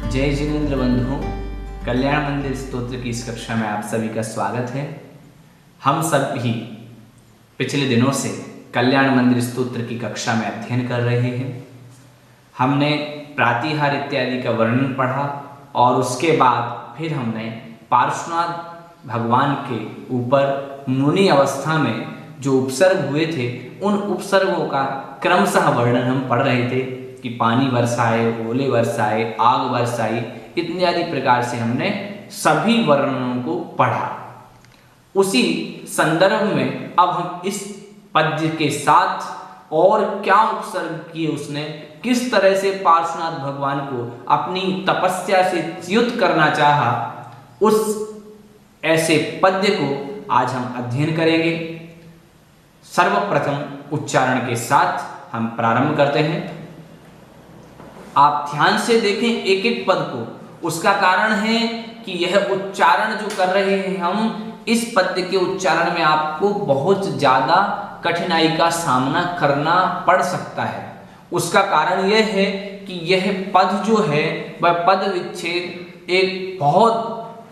जय जिनेन्द्र बंधु, कल्याण मंदिर स्तोत्र की इस कक्षा में आप सभी का स्वागत है। हम सब भी पिछले दिनों से कल्याण मंदिर स्तोत्र की कक्षा में अध्ययन कर रहे हैं। हमने प्रातिहार इत्यादि का वर्णन पढ़ा और उसके बाद फिर हमने पार्श्वनाथ भगवान के ऊपर मुनि अवस्था में जो उपसर्ग हुए थे उन उपसर्गों का क्रमशः वर्णन हम पढ़ रहे थे कि पानी बरसाए, ओले बरसाए, आग बरसाई इत्यादि प्रकार से हमने सभी वर्णनों को पढ़ा। उसी संदर्भ में अब हम इस पद्य के साथ और क्या उपसर्ग किए उसने, किस तरह से पार्श्वनाथ भगवान को अपनी तपस्या से च्युत करना चाहा, उस ऐसे पद्य को आज हम अध्ययन करेंगे। सर्वप्रथम उच्चारण के साथ हम प्रारंभ करते हैं। आप ध्यान से देखें एक एक पद को। उसका कारण है कि यह उच्चारण जो कर रहे हैं हम, इस पद्य के उच्चारण में आपको बहुत ज़्यादा कठिनाई का सामना करना पड़ सकता है। उसका कारण यह है कि यह पद जो है वह पद विच्छेद एक बहुत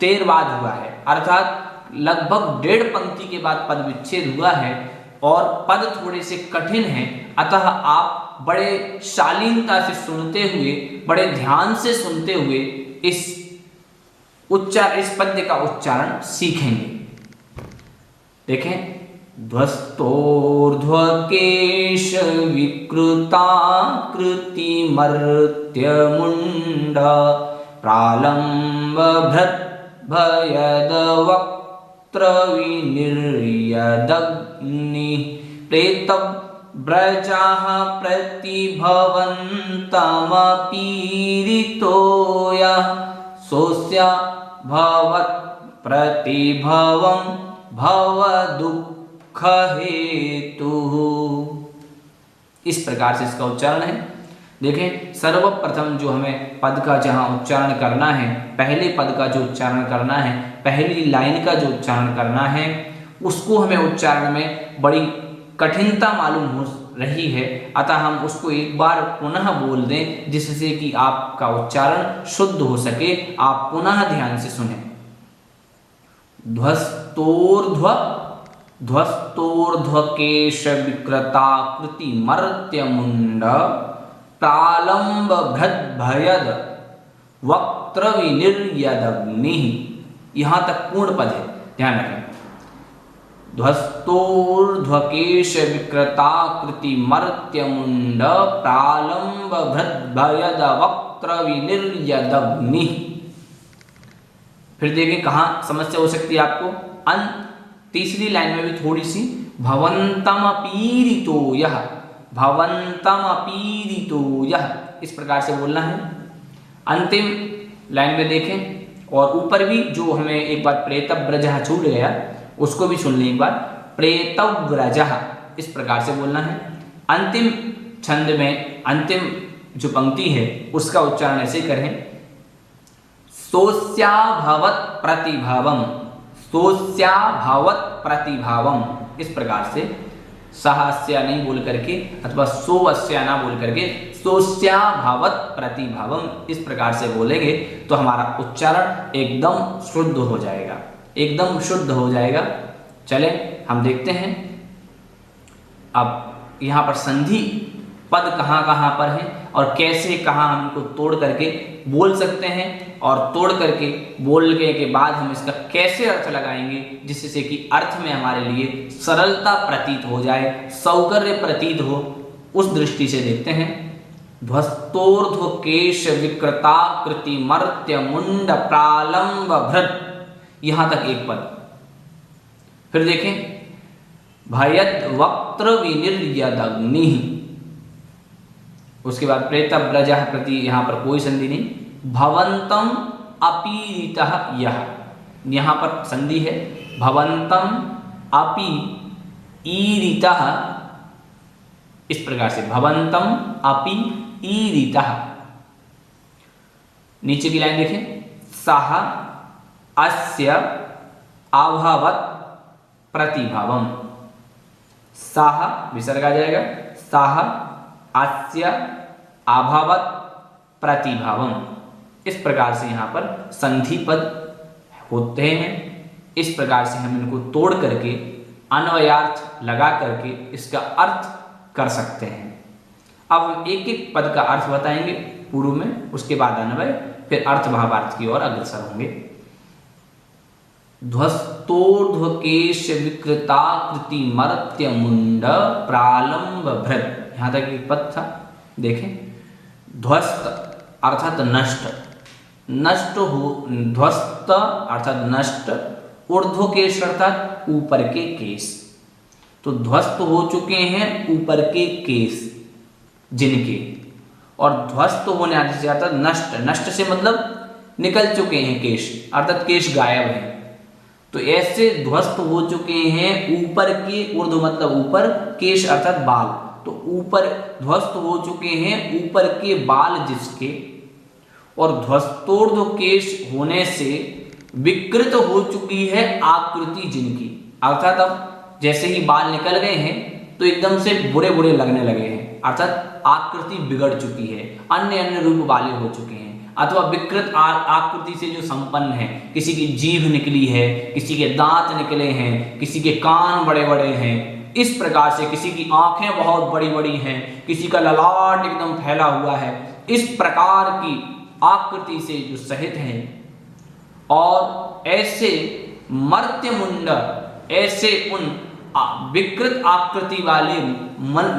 देर बाद हुआ है, अर्थात लगभग 1.5 पंक्ति के बाद पद विच्छेद हुआ है और पद थोड़े से कठिन हैं। अतः आप बड़े शालीनता से सुनते हुए, बड़े ध्यान से सुनते हुए इस पद्य का उच्चारण सीखेंगे। देखें, ध्वस्तोर्ध्वकेश विकृताकृति मर्त्यमुंड प्रालंब भृत भयद वक्त्र विनिर्यदग्नि प्रेत व्रजाः प्रतिभवन्तमपीडितो यः सोऽस्य भवत् प्रतिभवं भवदुःखहेतुः। इस प्रकार से इसका उच्चारण है। देखें, सर्वप्रथम जो हमें पद का जहाँ उच्चारण करना है, पहले पद का जो उच्चारण करना है, पहली लाइन का जो उच्चारण करना है, उसको हमें उच्चारण में बड़ी कठिनता मालूम हो रही है। अतः हम उसको एक बार पुनः बोल दें जिससे कि आपका उच्चारण शुद्ध हो सके। आप पुनः ध्यान से सुनें। ध्वस्तोर्ध्वकेश विकृताकृति मर्त्यमुंड प्रालंब भृत भयद वक्त्र विनिर्यदग्नि। यहां तक पूर्ण पद है, ध्यान रखें। ध्वस्तोर्ध्वकेश विकृताकृति मर्त्यमुंड प्रालंब भृत भयद वक्त्र विनिर्यदग्नि। फिर देखें कहाँ समस्या हो सकती है आपको। तीसरी लाइन में भी थोड़ी सी भवन्तमपीडितो यः, भवन्तमपीडितो यः, इस प्रकार से बोलना है। अंतिम लाइन में देखें, और ऊपर भी जो हमें एक बार प्रेतव्रजः छूट गया उसको भी सुन लें एक बार। प्रेतव्रजः इस प्रकार से बोलना है। अंतिम छंद में अंतिम जो पंक्ति है उसका उच्चारण ऐसे करें। सोऽस्याभवत् प्रतिभवम्, सोऽस्याभवत् प्रतिभवम्, इस प्रकार से सहस्य नहीं बोल करके अथवा सोऽस्य ना बोल करके सोऽस्याभवत् प्रतिभवम् इस प्रकार से बोलेंगे तो हमारा उच्चारण एकदम शुद्ध हो जाएगा, एकदम शुद्ध हो जाएगा। चलें हम देखते हैं अब यहाँ पर संधि पद कहाँ कहाँ पर है और कैसे कहाँ हम इनको तोड़ करके बोल सकते हैं, और तोड़ करके बोलने के बाद हम इसका कैसे अर्थ लगाएंगे जिससे कि अर्थ में हमारे लिए सरलता प्रतीत हो जाए, सौकर्य प्रतीत हो। उस दृष्टि से देखते हैं। ध्वस्तोर्ध्वकेश विकृताकृति मर्त्यमुंड प्रालंब भृत, यहां तक एक पद। फिर देखें, भयद वक्त्र विनिर्यदग्नि, उसके बाद प्रेतव्रजः प्रति यहां पर कोई संधि नहीं। भवन्तम अपीडितः यः, यहां पर संधि है। भवन्तम अपीडितः, इस प्रकार से भवन्तम अपीडितः। नीचे की लाइन देखें। सः अस्य अभवत् प्रतिभवम्, सः विसर्ग आ जाएगा। सः अस्य अभवत् प्रतिभवम्, इस प्रकार से यहाँ पर संधि पद होते हैं। इस प्रकार से हम इनको तोड़ करके अन्वयार्थ लगा करके इसका अर्थ कर सकते हैं। अब हम एक एक पद का अर्थ बताएंगे पूर्व में, उसके बाद अन्वय, फिर अर्थ भावार्थ की ओर अग्रसर होंगे। ध्वस्तोर्ध्वकेश विकृताकृति मर्त्य मुंड प्रालंब भृत, यहां तक एक पद था, देखें। ध्वस्त अर्थात नष्ट, नष्ट हो, ध्वस्त अर्थात नष्ट, ऊर्ध्वकेश अर्थात ऊपर के केस। तो ध्वस्त हो चुके हैं ऊपर के केस जिनके, और ध्वस्त होने आदि से अर्थात नष्ट, नष्ट से मतलब निकल चुके हैं केश, अर्थात केश गायब है। तो ऐसे ध्वस्त हो चुके हैं ऊपर के, ऊर्ध्व मतलब ऊपर, केश अर्थात बाल, तो ऊपर ध्वस्त हो चुके हैं ऊपर के बाल जिसके, और ध्वस्तोर्ध्व केश होने से विकृत हो चुकी है आकृति जिनकी, अर्थात अब जैसे ही बाल निकल गए हैं तो एकदम से बुरे बुरे लगने लगे हैं, अर्थात आकृति बिगड़ चुकी है, अन्य अन्य रूप वाले हो चुके हैं, अथवा विकृत आकृति से जो संपन्न है, किसी की जीभ निकली है, किसी के दांत निकले हैं, किसी के कान बड़े बड़े हैं, इस प्रकार से किसी की आंखें बहुत बड़ी बड़ी हैं, किसी का ललाट एकदम फैला हुआ है, इस प्रकार की आकृति से जो सहित हैं, और ऐसे मर्त्य मुंड, ऐसे उन विकृत आकृति वाले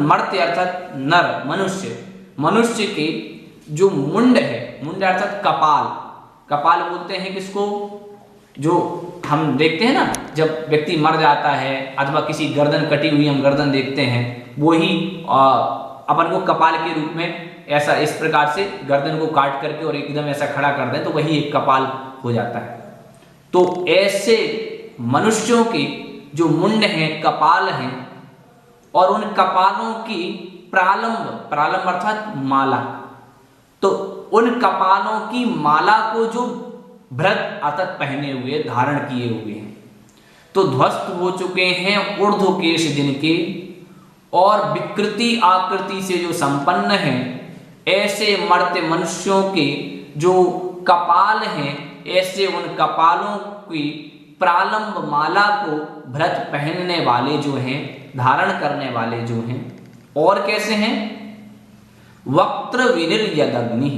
मर्त्य अर्थात नर, मनुष्य, मनुष्य के जो मुंड है, मुंड अर्थात कपाल, कपाल बोलते हैं किसको, जो हम देखते हैं ना जब व्यक्ति मर जाता है अथवा किसी गर्दन कटी हुई हम गर्दन देखते हैं, वो ही अपन को कपाल के रूप में ऐसा इस प्रकार से गर्दन को काट करके और एकदम ऐसा खड़ा कर दें तो वही एक कपाल हो जाता है। तो ऐसे मनुष्यों के जो मुंड हैं, कपाल हैं, और उन कपालों की प्रालंब, प्रालंब अर्थात माला, तो उन कपालों की माला को जो भृत अर्थात पहने हुए, धारण किए हुए हैं, तो ध्वस्त हो चुके हैं ऊर्ध्वकेश जिनके, और विकृति आकृति से जो संपन्न हैं, ऐसे मर्त्य मनुष्यों के जो कपाल हैं, ऐसे उन कपालों की प्रालंब माला को भृत पहनने वाले जो हैं, धारण करने वाले जो हैं, और कैसे हैं, वक्त्र विनिर्यदग्नि।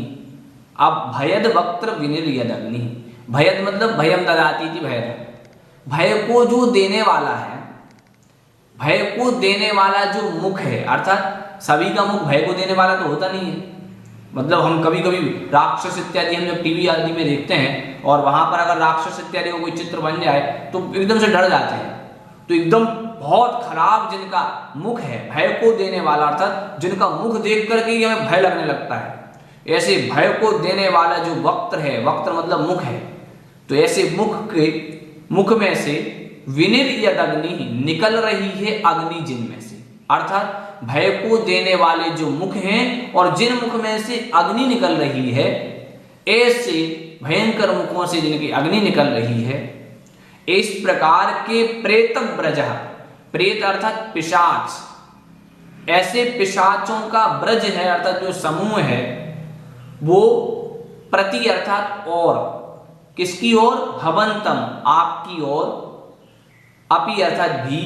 अब भयद वक्त्र विनिर्यदग्नि, भयद मतलब भयम ददाती थी, भयद भय को जो देने वाला है, भय को देने वाला जो मुख है, अर्थात सभी का मुख भय को देने वाला तो होता नहीं है। मतलब हम कभी कभी राक्षस इत्यादि हम जब टीवी आदि में देखते हैं और वहां पर अगर राक्षस इत्यादि का कोई चित्र बन जाए तो एकदम से डर जाते हैं। तो एकदम बहुत खराब जिनका मुख है, भय को देने वाला, अर्थात जिनका मुख देख करके ही हमें भय लगने लगता है, ऐसे भय को देने वाला जो वक्त्र है, वक्त्र मतलब मुख है, तो ऐसे मुख के, मुख में से विनिर्यदग्नि, निकल रही है अग्नि जिनमें से, अर्थात भय को देने वाले जो मुख हैं और जिन मुख में से अग्नि निकल रही है, ऐसे भयंकर मुखों से जिनकी अग्नि निकल रही है, इस प्रकार के प्रेत ब्रज, प्रेत अर्थात पिशाच, ऐसे पिशाचों का ब्रज है अर्थात जो समूह है, वो प्रति अर्थात और, किसकी ओर, भवंतम आपकी ओर, अपि अर्थात भी,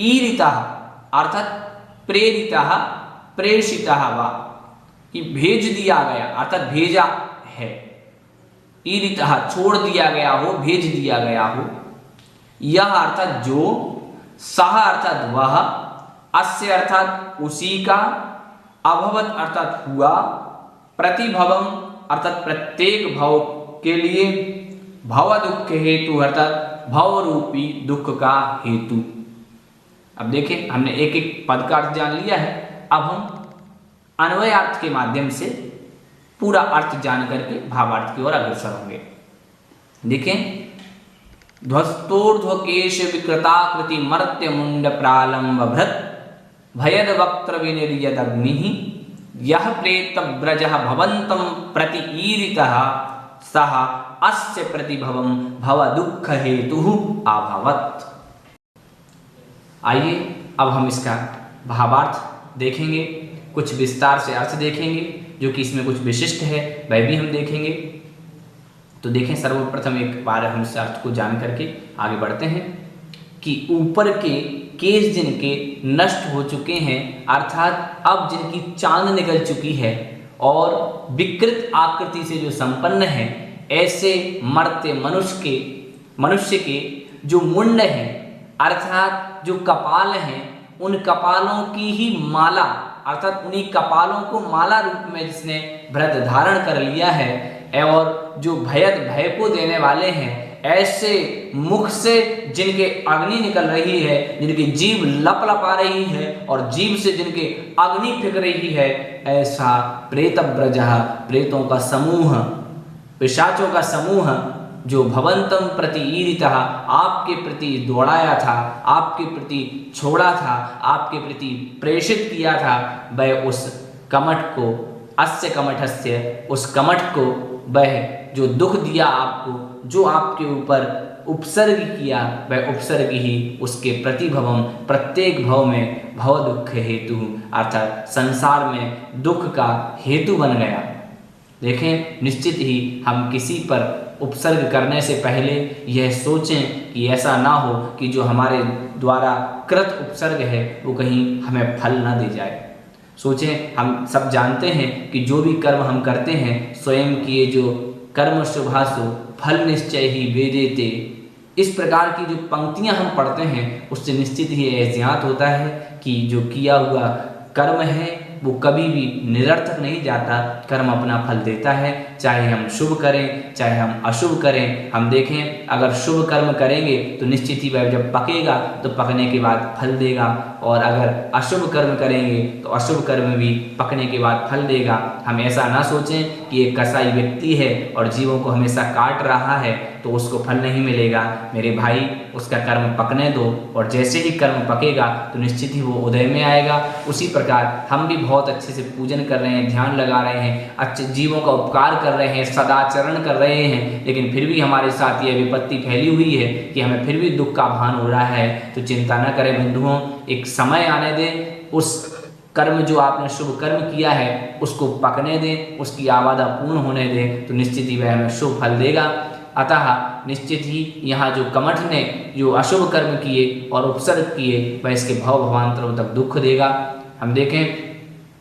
ईरिता अर्थात प्रेरिता, प्रेषिता वा, कि भेज दिया गया अर्थात भेजा है, ईरिता छोड़ दिया गया हो, भेज दिया गया हो, यह अर्थात जो, सह अर्थात वह, अस्य अर्थात उसी का, अभवत अर्थात हुआ, प्रतिभवम अर्थात प्रत्येक भव के लिए, भव दुख हेतु अर्थात भव रूपी दुख का हेतु। अब देखें हमने एक एक पद का अर्थ जान लिया है, अब हम अन्वय अर्थ के माध्यम से पूरा अर्थ जान करके भावार्थ की ओर अग्रसर होंगे। देखें, ध्वस्तोर्ध्वकेश विकृताकृति मर्त्य मुंड प्रालंब भृत भयद वक्त्र विनिर्यदग्नि यह प्रेत ब्रज भवंतम प्रति ईरितः सह अस्य प्रतिभवम भव दुख हेतु अभवत्। आइए अब हम इसका भावार्थ देखेंगे, कुछ विस्तार से अर्थ देखेंगे, जो कि इसमें कुछ विशिष्ट है वह भी हम देखेंगे। तो देखें, सर्वप्रथम एक बार हम इस अर्थ को जान करके आगे बढ़ते हैं कि ऊपर के केस जिनके नष्ट हो चुके हैं, अर्थात अब जिनकी चांद निकल चुकी है और विकृत आकृति से जो संपन्न है, ऐसे मरते मनुष्य के जो मुंड हैं, अर्थात जो कपाल हैं, उन कपालों की ही माला, अर्थात उन्हीं कपालों को माला रूप में जिसने भ्रत धारण कर लिया है, और जो भय को देने वाले हैं, ऐसे मुख से जिनके अग्नि निकल रही है, जिनकी जीभ लपलपा रही है और जीभ से जिनके अग्नि फेंक रही है, ऐसा प्रेतव्रजः, प्रेतों का समूह, पिशाचों का समूह, जो भवंतम प्रति ईरितः, आपके प्रति दौड़ाया था, आपके प्रति छोड़ा था, आपके प्रति प्रेषित किया था, वह उस कमठ को, अस्य कमठस्य, उस कमठ को, वह जो दुख दिया आपको, जो आपके ऊपर उपसर्ग किया, वह उपसर्ग ही उसके प्रतिभवम, प्रत्येक भव में भव दुख हेतु, अर्थात संसार में दुख का हेतु बन गया। देखें, निश्चित ही हम किसी पर उपसर्ग करने से पहले यह सोचें कि ऐसा ना हो कि जो हमारे द्वारा कृत उपसर्ग है वो कहीं हमें फल ना दे जाए। सोचें, हम सब जानते हैं कि जो भी कर्म हम करते हैं, स्वयं किए जो कर्म शुभासु फल निश्चय ही वेदेते, इस प्रकार की जो पंक्तियां हम पढ़ते हैं, उससे निश्चित ही यह ज्ञात होता है कि जो किया हुआ कर्म है वो कभी भी निरर्थक नहीं जाता, कर्म अपना फल देता है, चाहे हम शुभ करें चाहे हम अशुभ करें। हम देखें, अगर शुभ कर्म करेंगे तो निश्चित ही वह जब पकेगा तो पकने के बाद फल देगा, और अगर अशुभ कर्म करेंगे तो अशुभ कर्म भी पकने के बाद फल देगा। हम ऐसा ना सोचें कि एक कसाई व्यक्ति है और जीवों को हमेशा काट रहा है तो उसको फल नहीं मिलेगा। मेरे भाई, उसका कर्म पकने दो, और जैसे ही कर्म पकेगा तो निश्चित ही वो उदय में आएगा। उसी प्रकार हम भी बहुत अच्छे से पूजन कर रहे हैं, ध्यान लगा रहे हैं, अच्छे जीवों का उपकार कर रहे हैं, सदाचरण कर रहे हैं, लेकिन फिर भी हमारे साथ यह विपत्ति फैली हुई है कि हमें फिर भी दुख का भान हो रहा है। तो चिंता न करें बंधुओं, एक समय आने दें, उस कर्म जो आपने शुभ कर्म किया है उसको पकने दें, उसकी आवादा पूर्ण होने दें, तो निश्चित ही वह हमें शुभ फल देगा। अतः निश्चित ही यहाँ जो कमठ ने जो अशुभ कर्म किए और उपसर्ग किए, वह इसके भव भवांतरों तक दुख देगा। हम देखें,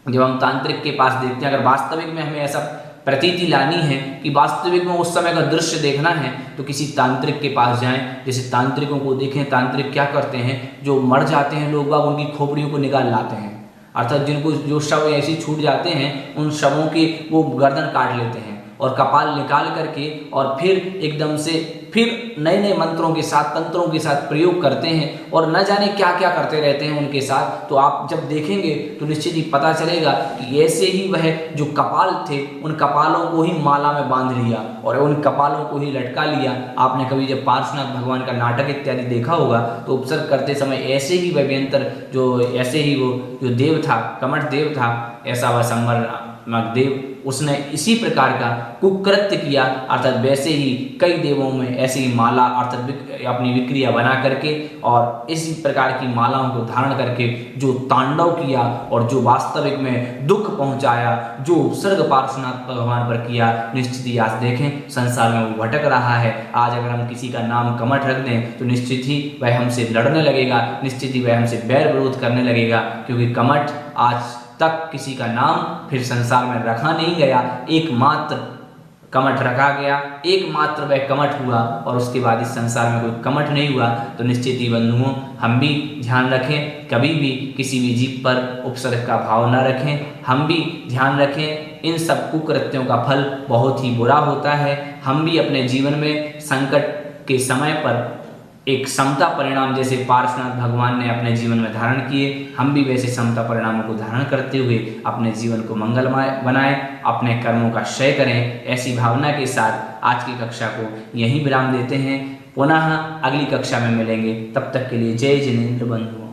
जब हम तांत्रिक के पास देखते हैं, अगर वास्तविक में हमें ऐसा प्रतीति लानी है कि वास्तविक में उस समय का दृश्य देखना है, तो किसी तांत्रिक के पास जाएं। जैसे तांत्रिकों को देखें, तांत्रिक क्या करते हैं, जो मर जाते हैं लोग बाग, उनकी खोपड़ियों को निकाल लाते हैं, अर्थात जिनको जो शव ऐसे छूट जाते हैं, उन शवों की वो गर्दन काट लेते हैं और कपाल निकाल करके, और फिर एकदम से फिर नए नए मंत्रों के साथ, तंत्रों के साथ प्रयोग करते हैं, और न जाने क्या क्या करते रहते हैं उनके साथ। तो आप जब देखेंगे तो निश्चित ही पता चलेगा कि ऐसे ही वह जो कपाल थे, उन कपालों को ही माला में बांध लिया और उन कपालों को ही लटका लिया। आपने कभी जब पार्श्वनाथ भगवान का नाटक इत्यादि देखा होगा तो उपसर्ग करते समय ऐसे ही वह व्यंतर, जो ऐसे ही वो जो देव था, कमठ देव था, ऐसा वह संवर देव, उसने इसी प्रकार का कुकृत्य किया, अर्थात वैसे ही कई देवों में ऐसी ही माला, अर्थात अपनी विक्रिया बना करके और इसी प्रकार की मालाओं को धारण करके जो तांडव किया और जो वास्तविक में दुख पहुंचाया, जो उपसर्ग पार्श्वनाथ भगवान पर किया, निश्चित ही आज देखें संसार में वो भटक रहा है। आज अगर हम किसी का नाम कमठ रख दें तो निश्चित ही वह हमसे लड़ने लगेगा, निश्चित ही वह हमसे बैर विरोध करने लगेगा, क्योंकि कमठ आज तक किसी का नाम फिर संसार में रखा नहीं गया, एकमात्र कमठ रखा गया, एकमात्र वह कमठ हुआ, और उसके बाद इस संसार में कोई कमठ नहीं हुआ। तो निश्चित ही बंधुओं, हम भी ध्यान रखें, कभी भी किसी भी जीव पर उपसर्ग का भाव न रखें। हम भी ध्यान रखें, इन सब कुकृत्यों का फल बहुत ही बुरा होता है। हम भी अपने जीवन में संकट के समय पर एक समता परिणाम जैसे पार्श्वनाथ भगवान ने अपने जीवन में धारण किए, हम भी वैसे समता परिणामों को धारण करते हुए अपने जीवन को मंगलमय बनाएं, अपने कर्मों का क्षय करें। ऐसी भावना के साथ आज की कक्षा को यहीं विराम देते हैं। पुनः अगली कक्षा में मिलेंगे, तब तक के लिए जय जिनेंद्र बंधु।